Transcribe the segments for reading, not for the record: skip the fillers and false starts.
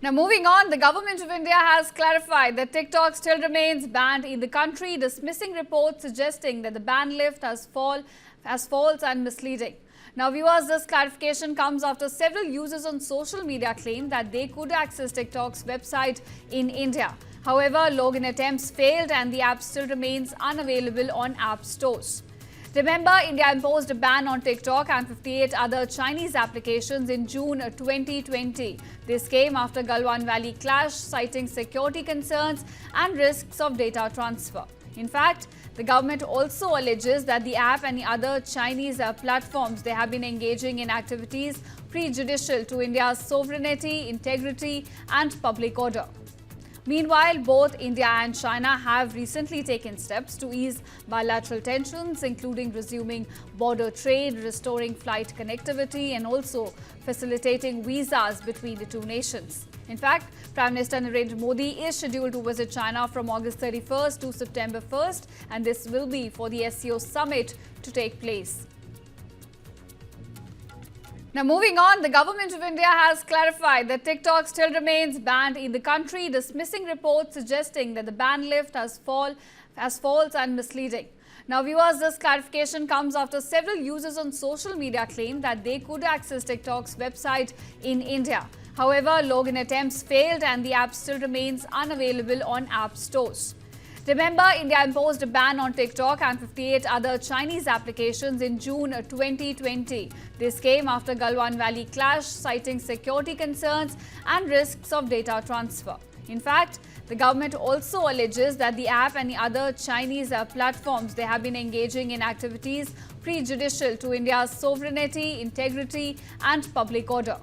Now moving on, the government of India has clarified that TikTok still remains banned in the country, dismissing reports suggesting that the ban lift has false and misleading. Now viewers, this clarification comes after several users on social media claimed that they could access TikTok's website in India. However, login attempts failed and the app still remains unavailable on app stores. Remember, India imposed a ban on TikTok and 58 other Chinese applications in June 2020. This came after Galwan Valley clash, citing security concerns and risks of data transfer. In fact, the government also alleges that the app and the other Chinese platforms, they have been engaging in activities prejudicial to India's sovereignty, integrity and public order. Meanwhile, both India and China have recently taken steps to ease bilateral tensions, including resuming border trade, restoring flight connectivity, and also facilitating visas between the two nations. In fact, Prime Minister Narendra Modi is scheduled to visit China from August 31st to September 1st, and this will be for the SCO summit to take place. Now moving on, the government of India has clarified that TikTok still remains banned in the country, dismissing reports suggesting that the ban lift has false and misleading. Now viewers, this clarification comes after several users on social media claimed that they could access TikTok's website in India. However, login attempts failed and the app still remains unavailable on app stores. Remember, India imposed a ban on TikTok and 58 other Chinese applications in June 2020. This came after Galwan Valley clash, citing security concerns and risks of data transfer. In fact, the government also alleges that the app and the other Chinese platforms, they have been engaging in activities prejudicial to India's sovereignty, integrity and public order.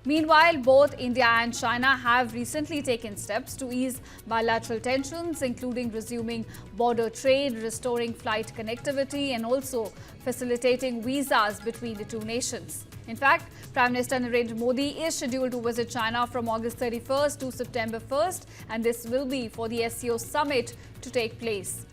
Meanwhile, both India and China have recently taken steps to ease bilateral tensions, including resuming border trade, restoring flight connectivity, and also facilitating visas between the two nations. In fact, Prime Minister Narendra Modi is scheduled to visit China from August 31st to September 1st, and this will be for the SCO summit to take place.